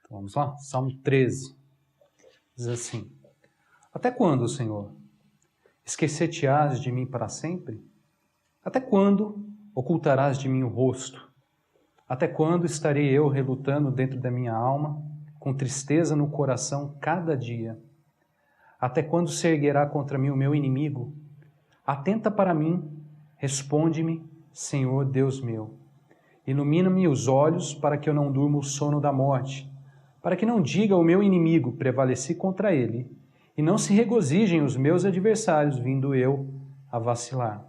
Vamos lá? Salmo 13. Diz assim: Até quando, Senhor? Esquecer-te-ás de mim para sempre? Até quando ocultarás de mim o rosto? Até quando estarei eu relutando dentro da minha alma, com tristeza no coração cada dia? Até quando se erguerá contra mim o meu inimigo? Atenta para mim, responde-me, Senhor Deus meu. Ilumina-me os olhos para que eu não durma o sono da morte, para que não diga o meu inimigo, prevaleci contra ele, e não se regozijem os meus adversários, vindo eu a vacilar.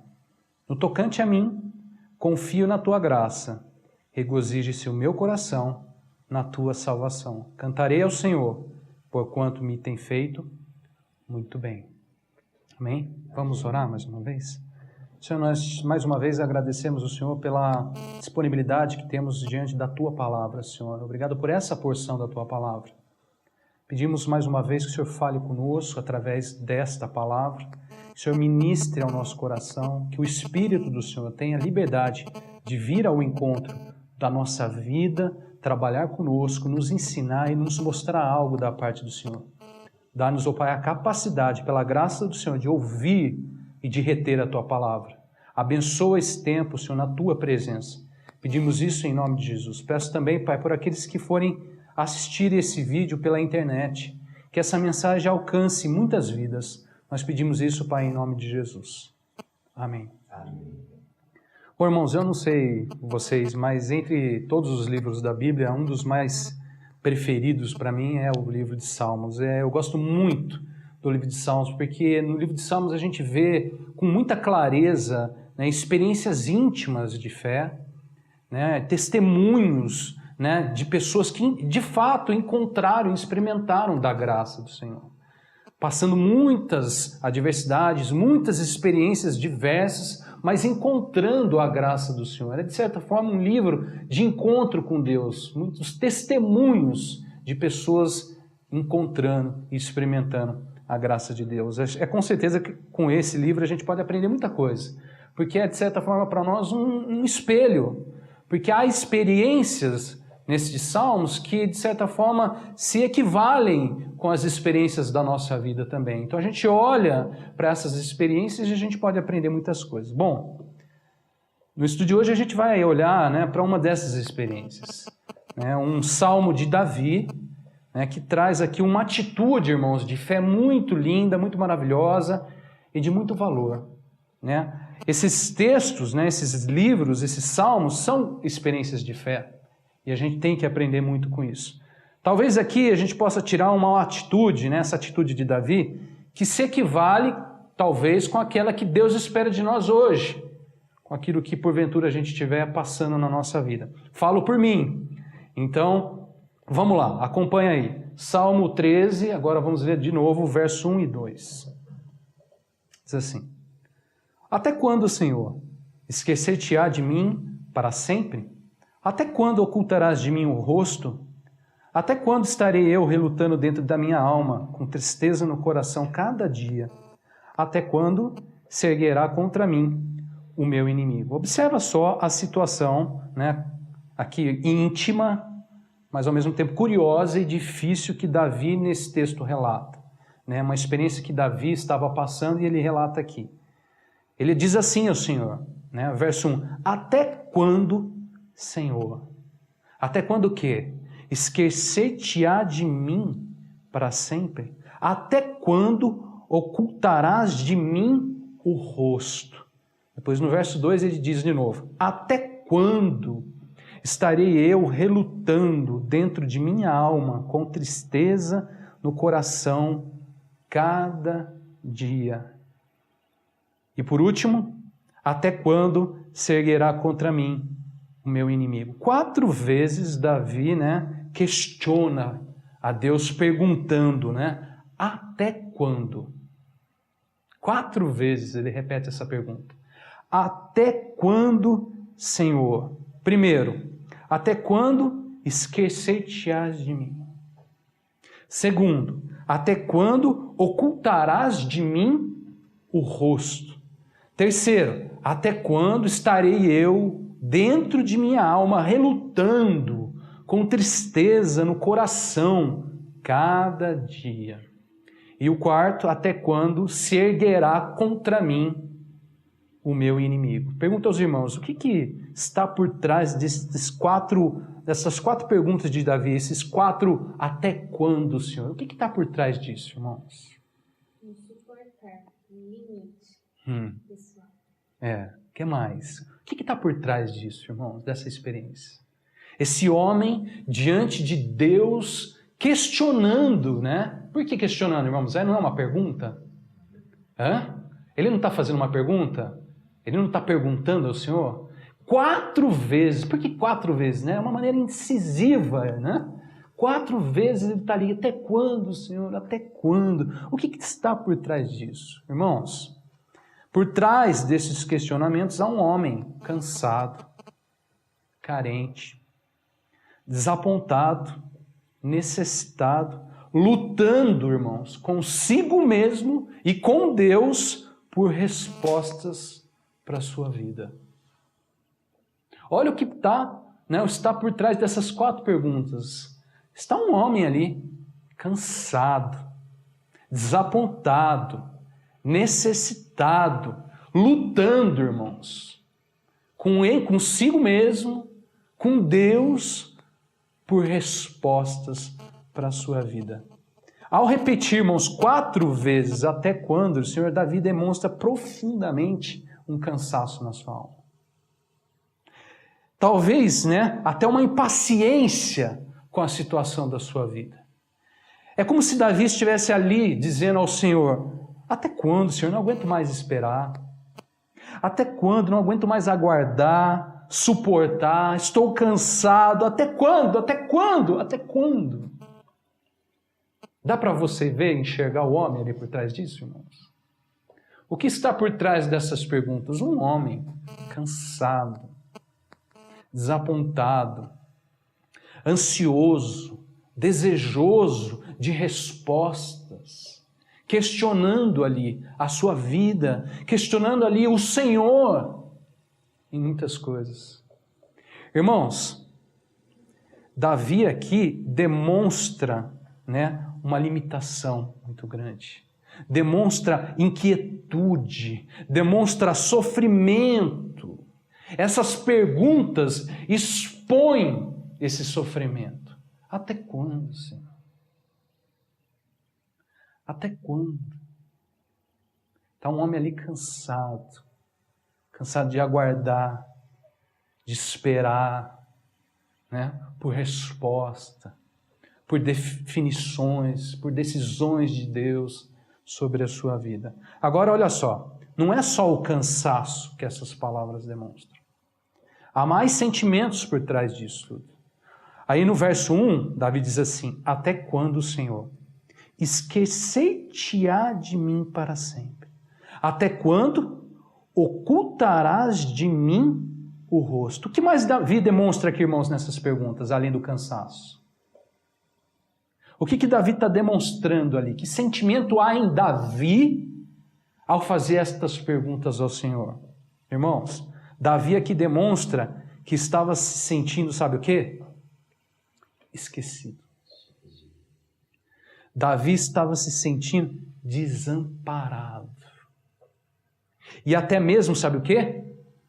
No tocante a mim, confio na tua graça, regozije-se o meu coração na tua salvação. Cantarei ao Senhor, porquanto me tem feito muito bem. Amém? Vamos orar mais uma vez? Senhor, nós mais uma vez agradecemos ao Senhor pela disponibilidade que temos diante da Tua Palavra, Senhor. Obrigado por essa porção da Tua Palavra. Pedimos mais uma vez que o Senhor fale conosco através desta Palavra, que o Senhor ministre ao nosso coração, que o Espírito do Senhor tenha liberdade de vir ao encontro da nossa vida, trabalhar conosco, nos ensinar e nos mostrar algo da parte do Senhor. Dá-nos, ó Pai, a capacidade, pela graça do Senhor, de ouvir e de reter a Tua Palavra. Abençoa esse tempo, Senhor, na Tua presença. Pedimos isso em nome de Jesus. Peço também, Pai, por aqueles que forem assistir esse vídeo pela internet, que essa mensagem alcance muitas vidas. Nós pedimos isso, Pai, em nome de Jesus. Amém. Amém. Bom, irmãos, eu não sei vocês, mas entre todos os livros da Bíblia, um dos mais preferidos para mim é o livro de Salmos. Eu gosto muito do livro de Salmos, porque no livro de Salmos a gente vê com muita clareza, né, experiências íntimas de fé, né, testemunhos, né, de pessoas que de fato encontraram e experimentaram da graça do Senhor, passando muitas adversidades, muitas experiências diversas, mas encontrando a graça do Senhor. É de certa forma um livro de encontro com Deus, muitos testemunhos de pessoas encontrando e experimentando a graça de Deus. É com certeza que com esse livro a gente pode aprender muita coisa, porque é de certa forma para nós um espelho, porque há experiências nesses salmos que de certa forma se equivalem com as experiências da nossa vida também. Então a gente olha para essas experiências e a gente pode aprender muitas coisas. Bom, no estudo de hoje a gente vai olhar, né, para uma dessas experiências, né, um salmo de Davi, né, que traz aqui uma atitude, irmãos, de fé muito linda, muito maravilhosa e de muito valor, né? Esses textos, né, esses livros, esses salmos são experiências de fé e a gente tem que aprender muito com isso. Talvez aqui a gente possa tirar uma atitude, né, essa atitude de Davi, que se equivale talvez com aquela que Deus espera de nós hoje, com aquilo que porventura a gente estiver passando na nossa vida. Falo por mim. Então, vamos lá, acompanha aí. Salmo 13, agora vamos ler de novo o verso 1 e 2. Diz assim: Até quando, Senhor, esquecer-te-á de mim para sempre? Até quando ocultarás de mim o rosto? Até quando estarei eu relutando dentro da minha alma, com tristeza no coração cada dia? Até quando se erguerá contra mim o meu inimigo? Observa só a situação, né, aqui íntima, mas ao mesmo tempo curiosa e difícil que Davi nesse texto relata, né? Uma experiência que Davi estava passando e ele relata aqui. Ele diz assim ao Senhor, né? Verso 1, até quando, Senhor? Até quando o quê? Esquecer-te-á de mim para sempre? Até quando ocultarás de mim o rosto? Depois no verso 2 ele diz de novo, até quando estarei eu relutando dentro de minha alma, com tristeza no coração, cada dia? E por último, até quando se erguerá contra mim o meu inimigo? 4 vezes Davi, né, questiona a Deus perguntando, né, até quando? 4 vezes ele repete essa pergunta. Até quando, Senhor? Primeiro, até quando esquecer-te-ás de mim? Segundo, até quando ocultarás de mim o rosto? Terceiro, até quando estarei eu dentro de minha alma relutando com tristeza no coração cada dia. E o quarto, até quando se erguerá contra mim o meu inimigo? Pergunta aos irmãos, o que está por trás dessas quatro perguntas de Davi, esses quatro até quando, Senhor? O que está por trás disso, irmãos? Não suportar, limite pessoal. O que mais? O que está por trás disso, irmãos, dessa experiência? Esse homem diante de Deus questionando, né? Por que questionando, irmãos? Não é uma pergunta? Ele não está fazendo uma pergunta? Ele não está perguntando ao Senhor? 4 vezes. Por que 4 vezes? Né? É uma maneira incisiva, né? 4 vezes ele está ali. Até quando, Senhor? Até quando? O que está por trás disso? Irmãos, por trás desses questionamentos há um homem cansado, carente, desapontado, necessitado, lutando, irmãos, consigo mesmo e com Deus por respostas para a sua vida. Olha o que está por trás dessas 4 perguntas. Está um homem ali, cansado, desapontado, necessitado, lutando, irmãos, consigo mesmo, com Deus, por respostas para a sua vida. Ao repetir, irmãos, 4 vezes, até quando, o Senhor Davi demonstra profundamente um cansaço na sua alma. Talvez, até uma impaciência com a situação da sua vida. É como se Davi estivesse ali dizendo ao Senhor, até quando, Senhor? Não aguento mais esperar. Até quando? Não aguento mais aguardar, suportar, estou cansado. Até quando? Até quando? Até quando? Dá para você ver, enxergar o homem ali por trás disso, irmãos? O que está por trás dessas perguntas? Um homem cansado, desapontado, ansioso, desejoso de respostas, questionando ali a sua vida, questionando ali o Senhor em muitas coisas. Irmãos, Davi aqui demonstra, uma limitação muito grande. Demonstra inquietude, demonstra sofrimento. Essas perguntas expõem esse sofrimento. Até quando, Senhor? Até quando? Está um homem ali cansado de aguardar, de esperar, por resposta, por definições, por decisões de Deus sobre a sua vida. Agora, olha só, não é só o cansaço que essas palavras demonstram. Há mais sentimentos por trás disso tudo. Aí no verso 1, Davi diz assim, até quando, Senhor? Esquecer-te-á de mim para sempre. Até quando ocultarás de mim o rosto? O que mais Davi demonstra aqui, irmãos, nessas perguntas, além do cansaço? O que Davi está demonstrando ali? Que sentimento há em Davi ao fazer estas perguntas ao Senhor? Irmãos, Davi aqui demonstra que estava se sentindo, sabe o quê? Esquecido. Davi estava se sentindo desamparado. E até mesmo, sabe o quê?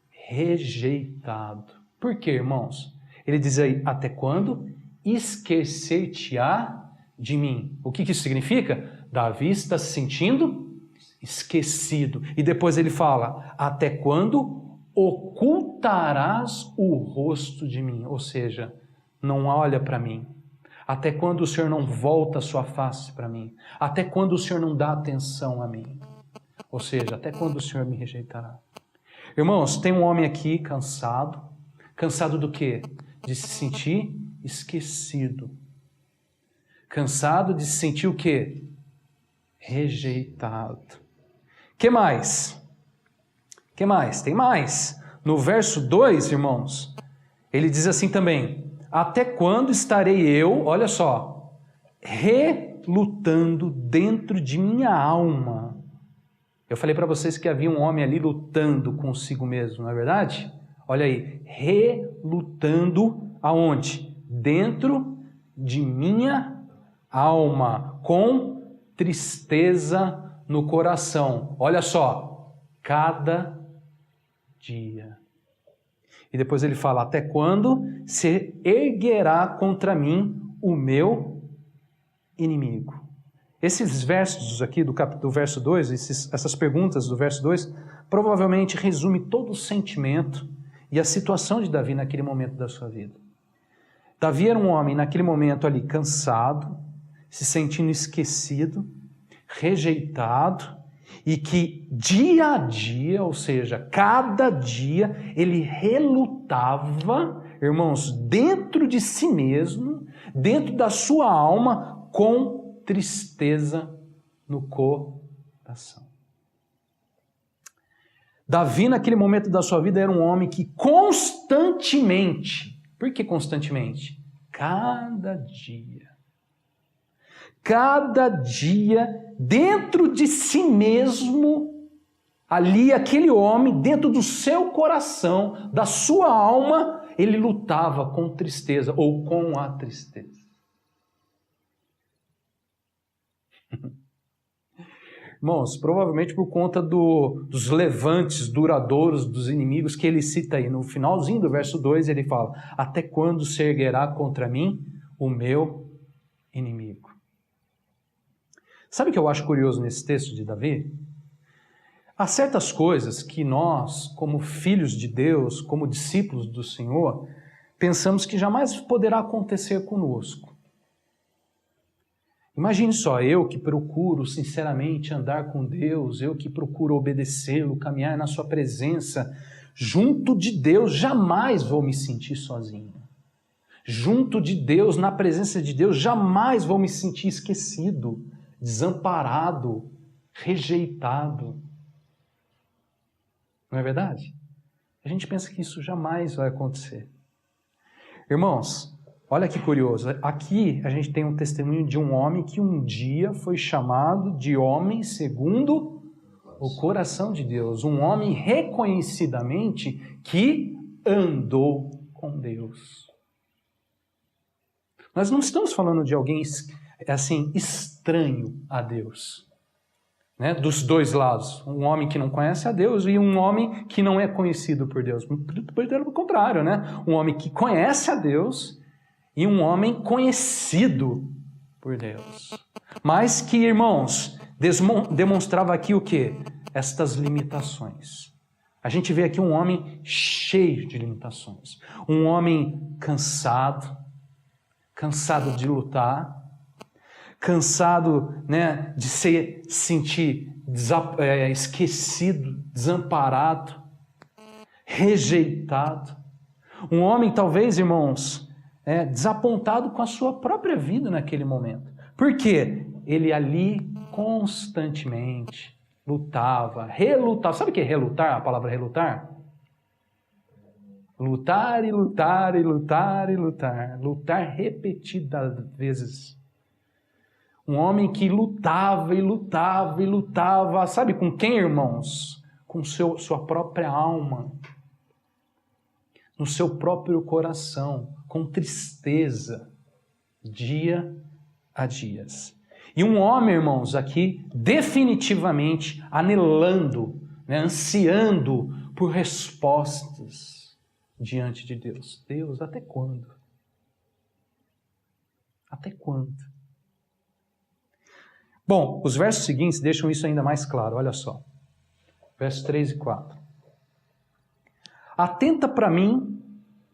Rejeitado. Por quê, irmãos? Ele diz aí, até quando? Esquecer-te-á de mim. O que isso significa? Davi está se sentindo esquecido. E depois ele fala, até quando ocultarás o rosto de mim? Ou seja, não olha para mim. Até quando o Senhor não volta a sua face para mim? Até quando o Senhor não dá atenção a mim? Ou seja, até quando o Senhor me rejeitará? Irmãos, tem um homem aqui cansado. Cansado do quê? De se sentir esquecido. Cansado de se sentir o quê? Rejeitado. Que mais? Que mais? Tem mais. No verso 2, irmãos, ele diz assim também, até quando estarei eu, olha só, relutando dentro de minha alma? Eu falei para vocês que havia um homem ali lutando consigo mesmo, não é verdade? Olha aí, relutando aonde? dentro de minha alma, com tristeza no coração. Olha só, cada dia. E depois ele fala, até quando se erguerá contra mim o meu inimigo? Esses versos aqui do verso 2, essas perguntas do verso 2, provavelmente resume todo o sentimento e a situação de Davi naquele momento da sua vida. Davi era um homem naquele momento ali cansado, se sentindo esquecido, rejeitado, e que dia a dia, ou seja, cada dia, ele relutava, irmãos, dentro de si mesmo, dentro da sua alma, com tristeza no coração. Davi, naquele momento da sua vida, era um homem que constantemente, por que constantemente? Cada dia, dentro de si mesmo, ali aquele homem, dentro do seu coração, da sua alma, ele lutava com tristeza, ou com a tristeza. Irmãos, provavelmente por conta dos levantes duradouros dos inimigos que ele cita aí. No finalzinho do verso 2 ele fala, até quando se erguerá contra mim o meu inimigo? Sabe o que eu acho curioso nesse texto de Davi? Há certas coisas que nós, como filhos de Deus, como discípulos do Senhor, pensamos que jamais poderá acontecer conosco. Imagine só, eu que procuro sinceramente andar com Deus, eu que procuro obedecê-lo, caminhar na sua presença, junto de Deus, jamais vou me sentir sozinho. Junto de Deus, na presença de Deus, jamais vou me sentir esquecido, desamparado, rejeitado. Não é verdade? A gente pensa que isso jamais vai acontecer. Irmãos, olha que curioso, aqui a gente tem um testemunho de um homem que um dia foi chamado de homem segundo o coração de Deus. Um homem reconhecidamente que andou com Deus. Nós não estamos falando de alguém assim estranho a Deus, né? Dos dois lados, um homem que não conhece a Deus e um homem que não é conhecido por Deus. Pelo contrário, né? Um homem que conhece a Deus e um homem conhecido por Deus. Mas que, irmãos, demonstrava aqui o quê? Estas limitações. A gente vê aqui um homem cheio de limitações. Um homem cansado de lutar, cansado, né, de se sentir esquecido, desamparado, rejeitado. Um homem, talvez, irmãos, desapontado com a sua própria vida naquele momento. Por quê? Ele ali constantemente lutava, relutava. Sabe o que é relutar? A palavra relutar? Lutar e lutar e lutar e lutar. Lutar repetidas vezes. Um homem que lutava e lutava e lutava. Sabe com quem, irmãos? Com sua própria alma. No seu próprio coração. Com tristeza. Dia a dia. E um homem, irmãos, aqui definitivamente anelando, né, ansiando por respostas diante de Deus. Deus, até quando? Até quando? Bom, os versos seguintes deixam isso ainda mais claro, olha só. Versos 3 e 4. Atenta para mim,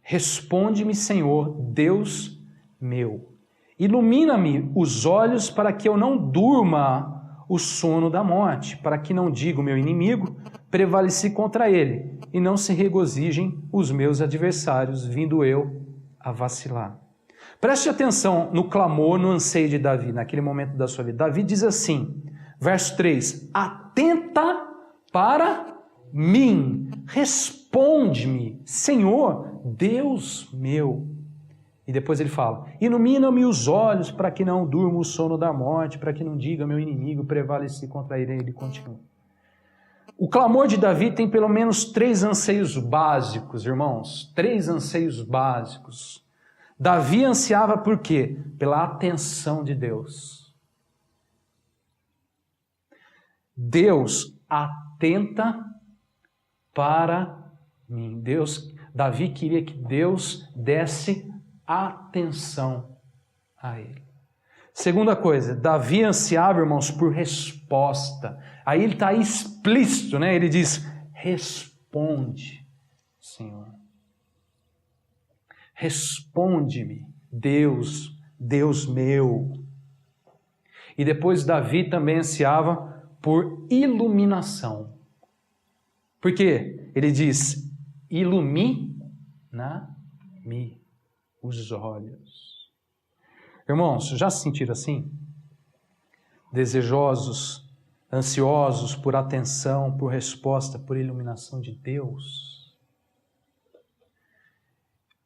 responde-me, Senhor, Deus meu. Ilumina-me os olhos para que eu não durma o sono da morte, para que não diga o meu inimigo, prevaleci contra ele, e não se regozijem os meus adversários, vindo eu a vacilar. Preste atenção no clamor, no anseio de Davi, naquele momento da sua vida. Davi diz assim, verso 3, atenta para mim, responde-me, Senhor, Deus meu. E depois ele fala, ilumina-me os olhos para que não durma o sono da morte, para que não diga meu inimigo, prevaleci contra ele. Ele continua. O clamor de Davi tem pelo menos 3 anseios básicos, irmãos. 3 anseios básicos. Davi ansiava por quê? Pela atenção de Deus. Deus atenta para mim. Davi queria que Deus desse atenção a ele. Segunda coisa, Davi ansiava, irmãos, por resposta. Aí ele está explícito, né? Ele diz, responde, Senhor. Responde-me, Deus, Deus meu. E depois Davi também ansiava por iluminação. Por quê? Ele diz, ilumina-me os olhos. Irmãos, já se sentiram assim? Desejosos, ansiosos por atenção, por resposta, por iluminação de Deus?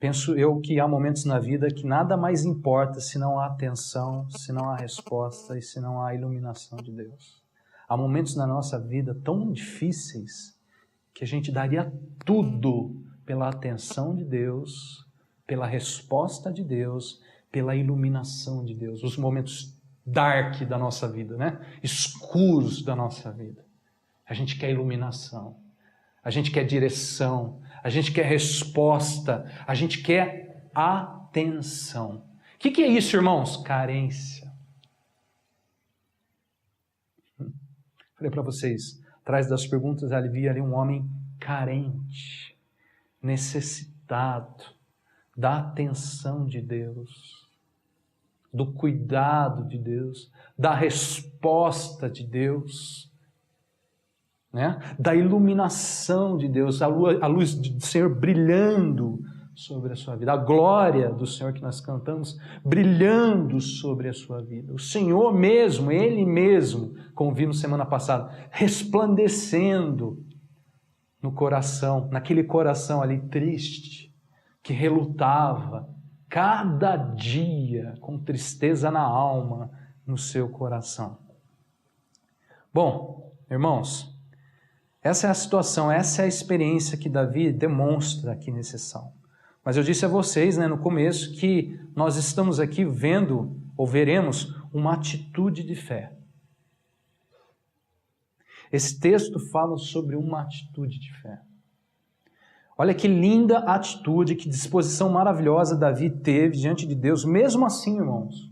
Penso eu que há momentos na vida que nada mais importa se não a atenção, se não a resposta e se não a iluminação de Deus. Há momentos na nossa vida tão difíceis que a gente daria tudo pela atenção de Deus, pela resposta de Deus, pela iluminação de Deus. Os momentos dark da nossa vida, né? Escuros da nossa vida. A gente quer iluminação, a gente quer direção, a gente quer resposta, a gente quer atenção. O que é isso, irmãos? Carência. Falei para vocês, atrás das perguntas havia ali um homem carente, necessitado da atenção de Deus, do cuidado de Deus, da resposta de Deus, né? Da iluminação de Deus, a luz do Senhor brilhando sobre a sua vida, a glória do Senhor que nós cantamos brilhando sobre a sua vida. O Senhor mesmo, Ele mesmo, como vimos semana passada, resplandecendo no coração, naquele coração ali triste, que relutava cada dia com tristeza na alma, no seu coração. Bom, irmãos, essa é a situação, essa é a experiência que Davi demonstra aqui nesse salmo. Mas eu disse a vocês, né, no começo, que nós estamos aqui vendo, ou veremos, uma atitude de fé. Esse texto fala sobre uma atitude de fé. Olha que linda atitude, que disposição maravilhosa Davi teve diante de Deus, mesmo assim, irmãos.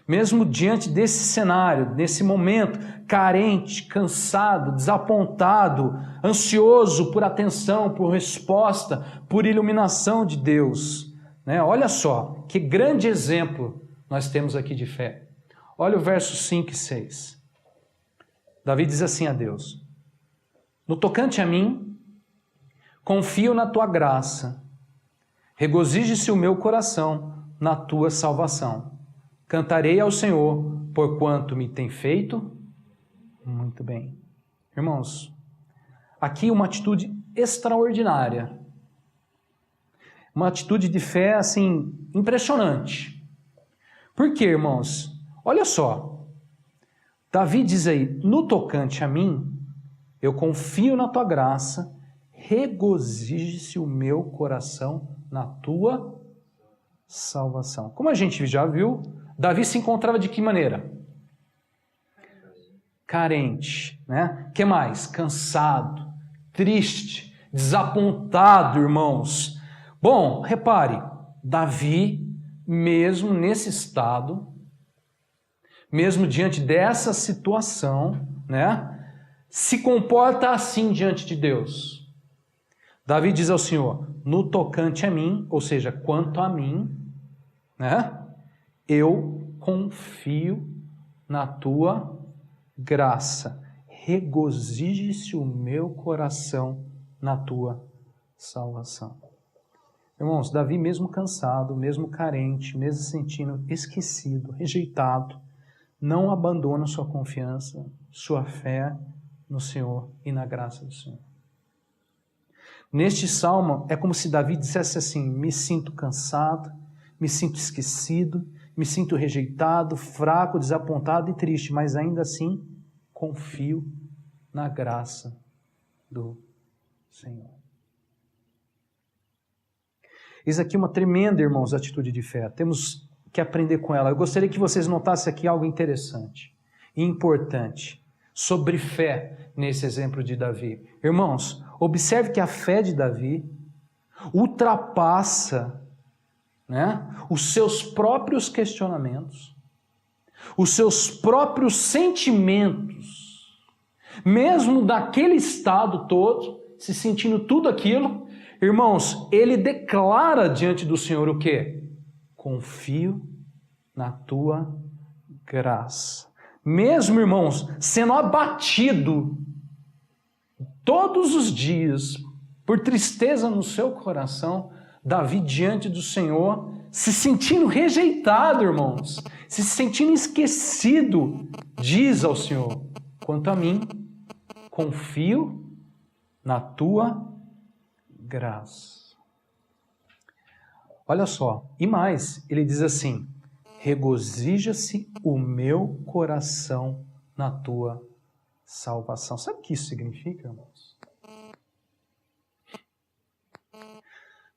Mesmo diante desse cenário, nesse momento, carente, cansado, desapontado, ansioso por atenção, por resposta, por iluminação de Deus. Né? Olha só, que grande exemplo nós temos aqui de fé. Olha o verso 5 e 6. Davi diz assim a Deus: no tocante a mim, confio na tua graça, regozije-se o meu coração na tua salvação. Cantarei ao Senhor, porquanto me tem feito muito bem. Irmãos, aqui uma atitude extraordinária. Uma atitude de fé, assim, impressionante. Por quê, irmãos? Olha só. Davi diz aí, no tocante a mim, eu confio na tua graça, regozije-se o meu coração na tua salvação. Como a gente já viu, Davi se encontrava de que maneira? Carente, né? Que mais? Cansado, triste, desapontado, irmãos. Bom, repare, Davi, mesmo nesse estado, mesmo diante dessa situação, né? Se comporta assim diante de Deus. Davi diz ao Senhor, no tocante a mim, ou seja, quanto a mim, né? Eu confio na tua graça. Regozije-se o meu coração na tua salvação. Irmãos, Davi, mesmo cansado, mesmo carente, mesmo se sentindo esquecido, rejeitado, não abandona sua confiança, sua fé no Senhor e na graça do Senhor. Neste salmo, é como se Davi dissesse assim, me sinto cansado, me sinto esquecido, me sinto rejeitado, fraco, desapontado e triste, mas ainda assim confio na graça do Senhor. Eis aqui uma tremenda, irmãos, atitude de fé. Temos que aprender com ela. Eu gostaria que vocês notassem aqui algo interessante e importante sobre fé nesse exemplo de Davi. Irmãos, observe que a fé de Davi ultrapassa, né, os seus próprios questionamentos, os seus próprios sentimentos, mesmo daquele estado todo, se sentindo tudo aquilo. Irmãos, ele declara diante do Senhor o quê? Confio na tua graça. Mesmo, irmãos, sendo abatido todos os dias por tristeza no seu coração, Davi diante do Senhor, se sentindo rejeitado, irmãos, se sentindo esquecido, diz ao Senhor: quanto a mim, confio na tua graça. Olha só, e mais, ele diz assim: regozija-se o meu coração na tua salvação. Sabe o que isso significa, irmãos?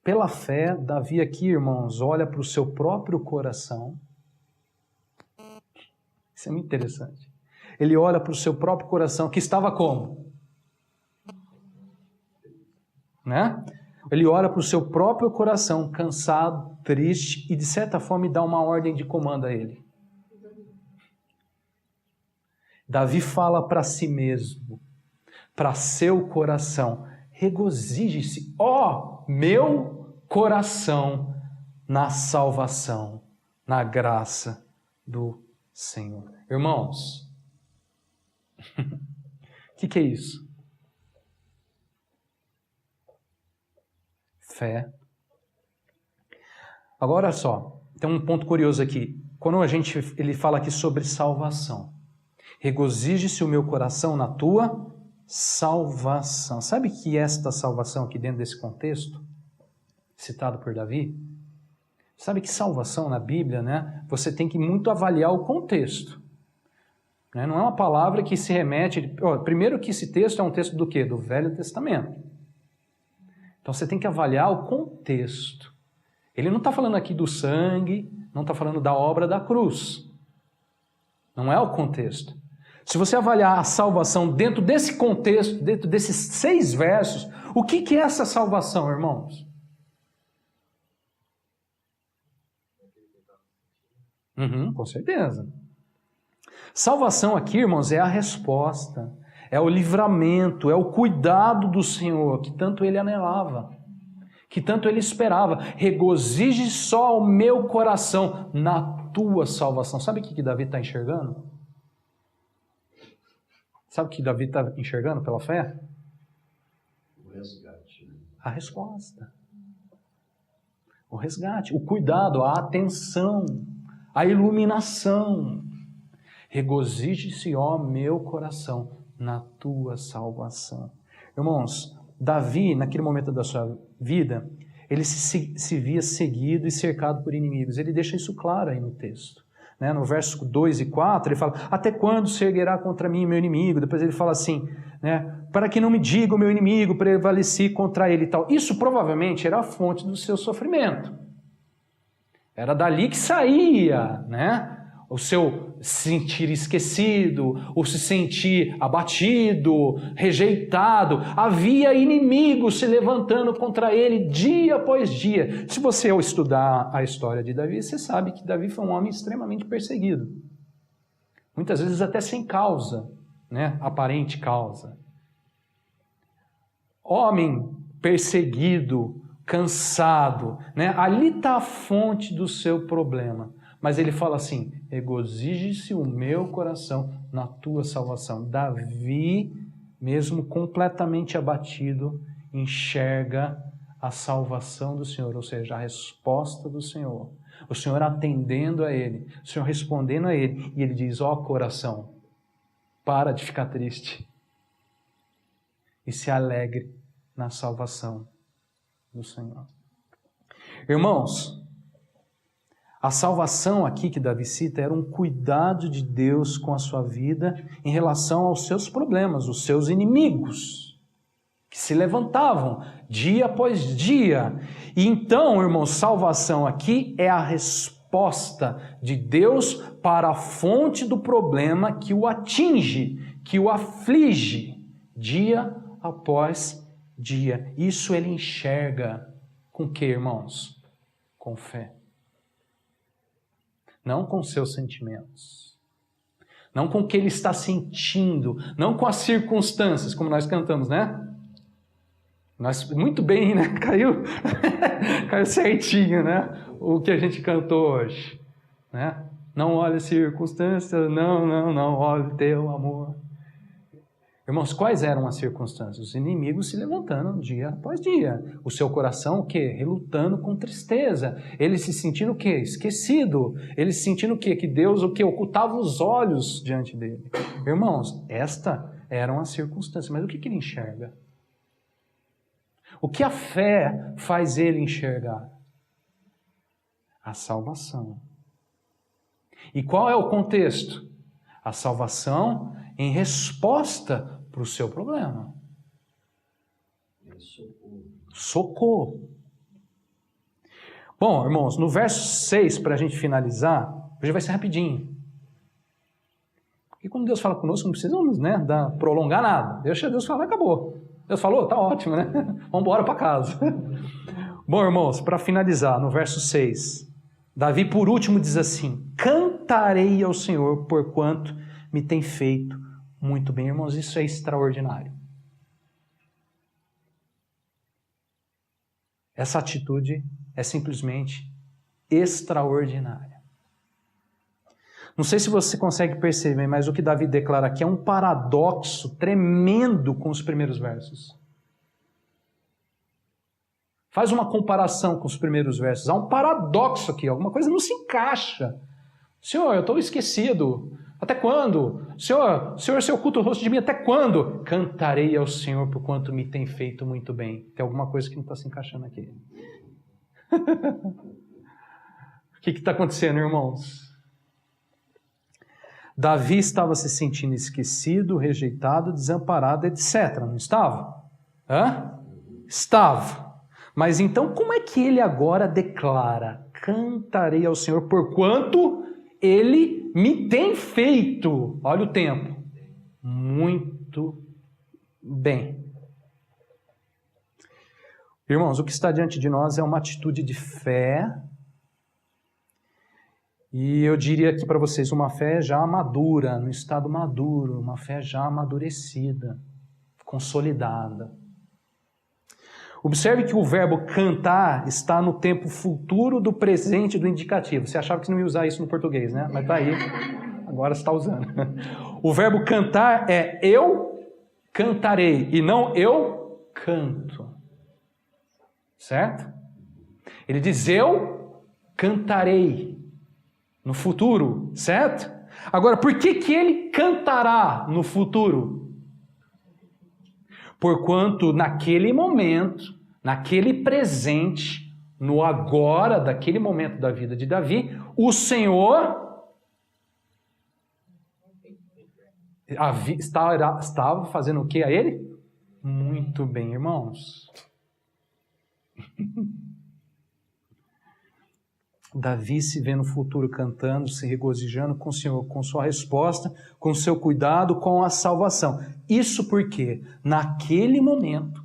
Pela fé, Davi aqui, irmãos, olha para o seu próprio coração. Isso é muito interessante. Ele olha para o seu próprio coração, que estava como? Né? Ele olha para o seu próprio coração, cansado, triste, e de certa forma dá uma ordem de comando a ele. Davi fala para si mesmo, para seu coração: regozije-se, ó meu coração, na salvação, na graça do Senhor. Irmãos, o que é isso? Fé. Agora olha só, tem um ponto curioso aqui. Quando ele fala aqui sobre salvação. Regozije-se o meu coração na tua salvação. Sabe que esta salvação aqui dentro desse contexto, citado por Davi, sabe que salvação na Bíblia, né? Você tem que muito avaliar o contexto. Né? Não é uma palavra que se remete... primeiro que esse texto é um texto do quê? Do Velho Testamento. Então você tem que avaliar o contexto. Ele não está falando aqui do sangue, não está falando da obra da cruz. Não é o contexto. Se você avaliar a salvação dentro desse contexto, dentro desses 6 versos, o que é essa salvação, irmãos? Com certeza. Salvação aqui, irmãos, é a resposta, é o livramento, é o cuidado do Senhor, que tanto ele anelava, que tanto ele esperava. Regozije só o meu coração na tua salvação. Sabe o que Davi está enxergando? Sabe o que Davi está enxergando pela fé? O resgate. A resposta. O resgate, o cuidado, a atenção, a iluminação. Regozije-se, ó meu coração, na tua salvação. Irmãos, Davi, naquele momento da sua vida, ele se via seguido e cercado por inimigos. Ele deixa isso claro aí no texto. Né? No verso 2 e 4, ele fala: até quando se erguerá contra mim meu inimigo? Depois ele fala assim, né? Para que não me diga o meu inimigo, prevaleci contra ele e tal. Isso provavelmente era a fonte do seu sofrimento. Era dali que saía, né? O seu se sentir esquecido, ou se sentir abatido, rejeitado. Havia inimigos se levantando contra ele dia após dia. Se você estudar a história de Davi, você sabe que Davi foi um homem extremamente perseguido. Muitas vezes até sem causa, né? Aparente causa. Homem perseguido, cansado, né? Ali está a fonte do seu problema. Mas ele fala assim: regozije-se o meu coração na tua salvação. Davi, mesmo completamente abatido, enxerga a salvação do Senhor, ou seja, a resposta do Senhor. O Senhor atendendo a ele, o Senhor respondendo a ele. E ele diz: ó coração, para de ficar triste e se alegre na salvação do Senhor. Irmãos, a salvação aqui que Davi cita era um cuidado de Deus com a sua vida em relação aos seus problemas, os seus inimigos, que se levantavam dia após dia. E então, irmãos, salvação aqui é a resposta de Deus para a fonte do problema que o atinge, que o aflige, dia após dia. Isso ele enxerga com que, irmãos? Com fé. Não com seus sentimentos. Não com o que ele está sentindo. Não com as circunstâncias, como nós cantamos, né? Muito bem, né? Caiu certinho, né? O que a gente cantou hoje, né? Não olhe as circunstâncias, não olhe teu amor. Irmãos, quais eram as circunstâncias? Os inimigos se levantando dia após dia. O seu coração, o quê? Relutando com tristeza. Ele se sentindo o quê? Esquecido. Ele se sentindo o quê? Que Deus, o quê? Ocultava os olhos diante dele. Irmãos, estas eram as circunstâncias. Mas o que ele enxerga? O que a fé faz ele enxergar? A salvação. E qual é o contexto? A salvação em resposta para o seu problema. Socorro. Bom, irmãos, no verso 6, para a gente finalizar, hoje vai ser rapidinho. Porque quando Deus fala conosco, não precisamos, né, prolongar nada. Deixa Deus falar, acabou. Deus falou, tá ótimo, né? Vamos embora para casa. Bom, irmãos, para finalizar, no verso 6, Davi, por último, diz assim: cantarei ao Senhor, porquanto me tem feito muito bem. Irmãos, isso é extraordinário. Essa atitude é simplesmente extraordinária. Não sei se você consegue perceber, mas o que Davi declara aqui é um paradoxo tremendo com os primeiros versos. Faz uma comparação com os primeiros versos. Há um paradoxo aqui, alguma coisa não se encaixa. Senhor, eu estou esquecido. Até quando? Senhor, se oculta o rosto de mim, até quando? Cantarei ao Senhor por quanto me tem feito muito bem. Tem alguma coisa que não está se encaixando aqui. O que está acontecendo, irmãos? Davi estava se sentindo esquecido, rejeitado, desamparado, etc. Não estava? Estava. Mas então, como é que ele agora declara? Cantarei ao Senhor porquanto ele me tem feito. Olha o tempo. Muito bem. Irmãos, o que está diante de nós é uma atitude de fé. E eu diria aqui para vocês, uma fé já madura, no estado maduro, uma fé já amadurecida, consolidada. Observe que o verbo cantar está no tempo futuro do presente do indicativo. Você achava que não ia usar isso no português, né? Mas está aí, agora você está usando. O verbo cantar é eu cantarei e não eu canto. Certo? Ele diz eu cantarei. No futuro, certo? Agora, por que ele cantará no futuro? Porquanto naquele momento, naquele presente, no agora, daquele momento da vida de Davi, o Senhor estava fazendo o que a ele? Muito bem, irmãos. Davi se vê no futuro cantando, se regozijando com o Senhor, com sua resposta, com seu cuidado, com a salvação. Isso porque, naquele momento,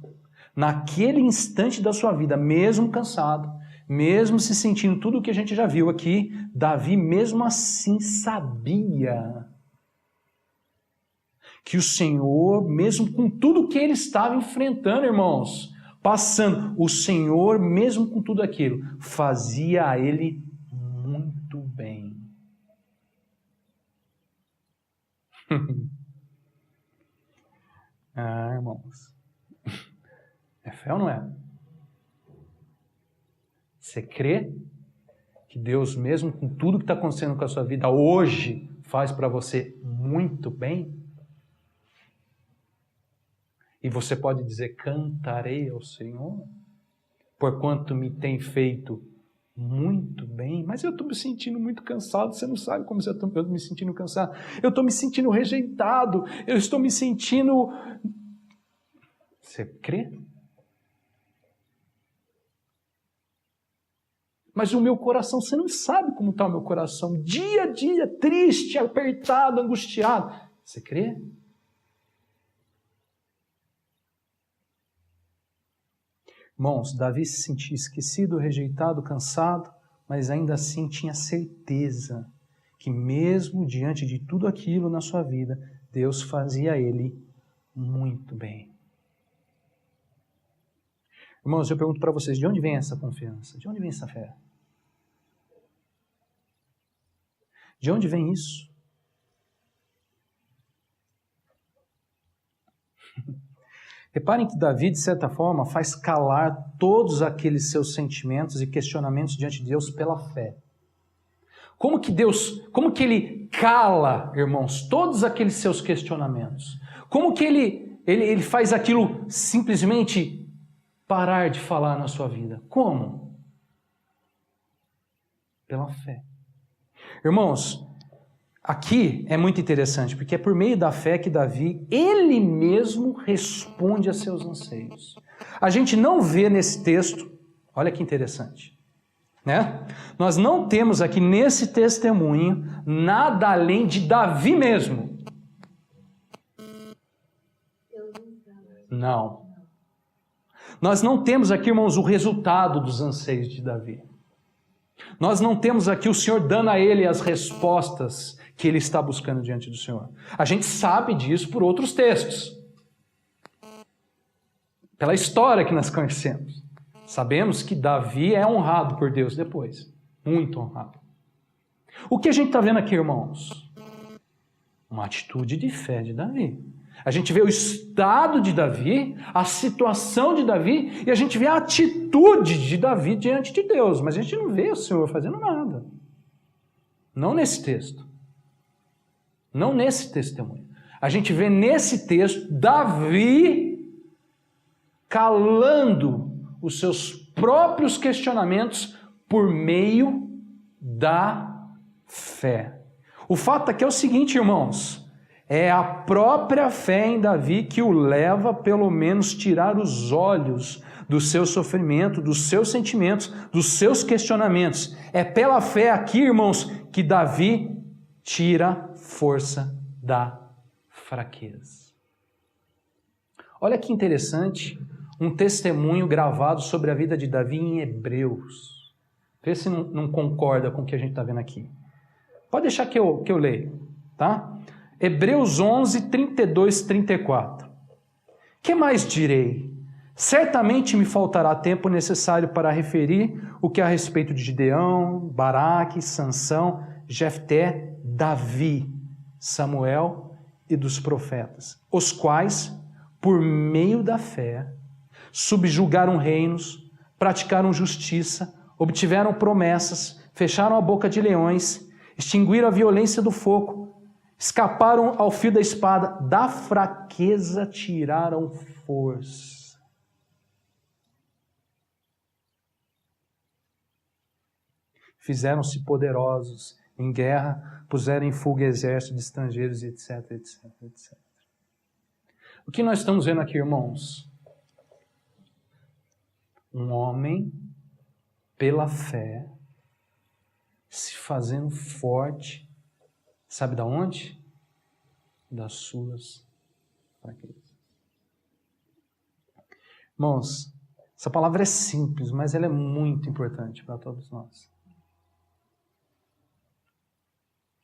naquele instante da sua vida, mesmo cansado, mesmo se sentindo tudo o que a gente já viu aqui, Davi mesmo assim sabia que o Senhor, mesmo com tudo que ele estava enfrentando, irmãos, passando, o Senhor, mesmo com tudo aquilo, fazia a ele muito bem. Irmãos, é fé ou não é? Você crê que Deus, mesmo com tudo que está acontecendo com a sua vida hoje, faz para você muito bem? E você pode dizer, cantarei ao Senhor, porquanto me tem feito muito bem. Mas eu estou me sentindo muito cansado, você não sabe como eu estou me sentindo cansado. Eu estou me sentindo rejeitado, eu estou me sentindo... Você crê? Mas o meu coração, você não sabe como está o meu coração. Dia a dia, triste, apertado, angustiado. Você crê? Irmãos, Davi se sentia esquecido, rejeitado, cansado, mas ainda assim tinha certeza que mesmo diante de tudo aquilo na sua vida, Deus fazia ele muito bem. Irmãos, eu pergunto para vocês, de onde vem essa confiança? De onde vem essa fé? De onde vem isso? Reparem que Davi, de certa forma, faz calar todos aqueles seus sentimentos e questionamentos diante de Deus pela fé. Como que ele cala, irmãos, todos aqueles seus questionamentos? Como que ele faz aquilo simplesmente parar de falar na sua vida? Como? Pela fé. Irmãos, aqui é muito interessante, porque é por meio da fé que Davi, ele mesmo responde a seus anseios. A gente não vê nesse texto, olha que interessante, né? Nós não temos aqui nesse testemunho nada além de Davi mesmo. Não. Nós não temos aqui, irmãos, o resultado dos anseios de Davi. Nós não temos aqui o Senhor dando a ele as respostas que ele está buscando diante do Senhor. A gente sabe disso por outros textos. Pela história que nós conhecemos. Sabemos que Davi é honrado por Deus depois. Muito honrado. O que a gente está vendo aqui, irmãos? Uma atitude de fé de Davi. A gente vê o estado de Davi, a situação de Davi, e a gente vê a atitude de Davi diante de Deus. Mas a gente não vê o Senhor fazendo nada. Não nesse texto. Não nesse testemunho. A gente vê nesse texto Davi calando os seus próprios questionamentos por meio da fé. O fato aqui é o seguinte, irmãos. É a própria fé em Davi que o leva, pelo menos, tirar os olhos do seu sofrimento, dos seus sentimentos, dos seus questionamentos. É pela fé aqui, irmãos, que Davi tira força da fraqueza. Olha que interessante, um testemunho gravado sobre a vida de Davi em Hebreus. Vê se não concorda com o que a gente está vendo aqui. Pode deixar que eu leio, tá? Hebreus 11, 32, 34. Que mais direi? Certamente me faltará tempo necessário para referir o que a respeito de Gideão, Baraque, Sansão, Jefté, Davi, Samuel e dos profetas, os quais, por meio da fé, subjugaram reinos, praticaram justiça, obtiveram promessas, fecharam a boca de leões, extinguiram a violência do fogo, escaparam ao fio da espada, da fraqueza tiraram força. Fizeram-se poderosos em guerra, puseram em fuga exército de estrangeiros, etc, etc, etc. O que nós estamos vendo aqui, irmãos? Um homem, pela fé, se fazendo forte. Sabe de onde? Das suas fraquezas. Irmãos, essa palavra é simples, mas ela é muito importante para todos nós.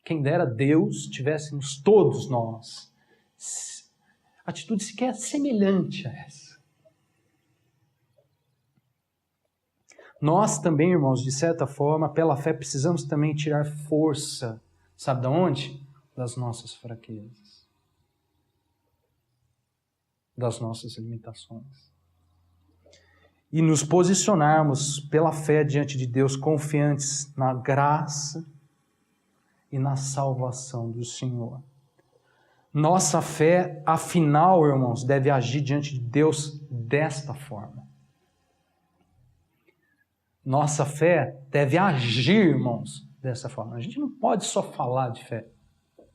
Quem dera Deus tivéssemos todos nós atitude sequer semelhante a essa. Nós também, irmãos, de certa forma, pela fé, precisamos também tirar força. Sabe de onde? Das nossas fraquezas. Das nossas limitações. E nos posicionarmos pela fé diante de Deus, confiantes na graça e na salvação do Senhor. Nossa fé, afinal, irmãos, deve agir diante de Deus desta forma. Nossa fé deve agir, irmãos, dessa forma. A gente não pode só falar de fé,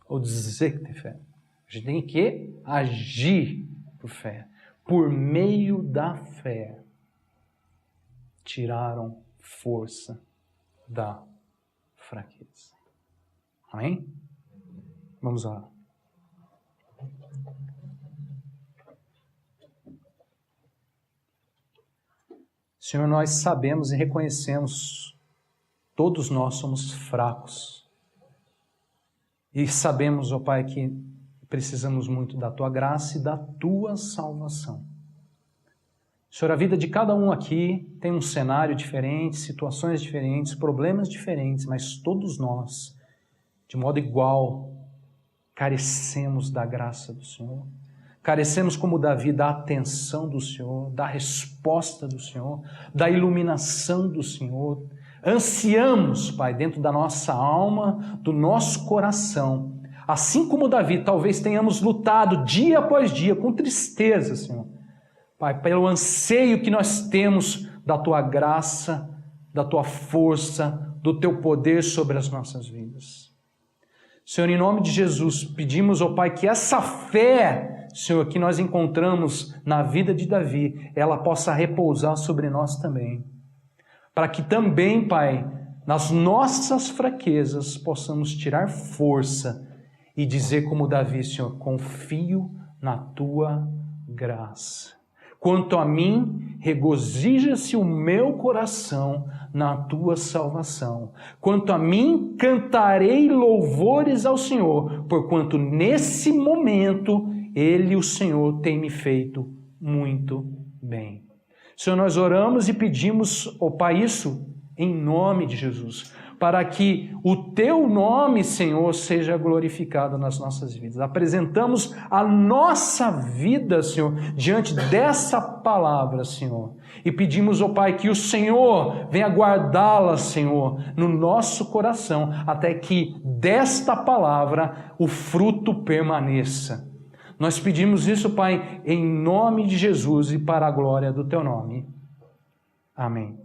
ou dizer que tem fé. A gente tem que agir por fé. por meio da fé, tiraram força da fraqueza. Amém? Vamos lá. Senhor, nós sabemos e reconhecemos, todos nós somos fracos. E sabemos, ó Pai, que precisamos muito da Tua graça e da Tua salvação. Senhor, a vida de cada um aqui tem um cenário diferente, situações diferentes, problemas diferentes, mas todos nós, de modo igual, carecemos da graça do Senhor. Carecemos, como Davi, da atenção do Senhor, da resposta do Senhor, da iluminação do Senhor. Ansiamos, Pai, dentro da nossa alma, do nosso coração. Assim como Davi, talvez tenhamos lutado dia após dia com tristeza, Senhor. Pai, pelo anseio que nós temos da Tua graça, da Tua força, do Teu poder sobre as nossas vidas. Senhor, em nome de Jesus, pedimos, ó Pai, que essa fé, Senhor, que nós encontramos na vida de Davi, ela possa repousar sobre nós também. Para que também, Pai, nas nossas fraquezas, possamos tirar força e dizer como Davi, Senhor, confio na Tua graça. Quanto a mim, regozija-se o meu coração na Tua salvação. Quanto a mim, cantarei louvores ao Senhor, porquanto nesse momento Ele, o Senhor, tem me feito muito bem. Senhor, nós oramos e pedimos, ó Pai, isso em nome de Jesus, para que o Teu nome, Senhor, seja glorificado nas nossas vidas. Apresentamos a nossa vida, Senhor, diante dessa palavra, Senhor. E pedimos, ó Pai, que o Senhor venha guardá-la, Senhor, no nosso coração, até que desta palavra o fruto permaneça. Nós pedimos isso, Pai, em nome de Jesus e para a glória do Teu nome. Amém.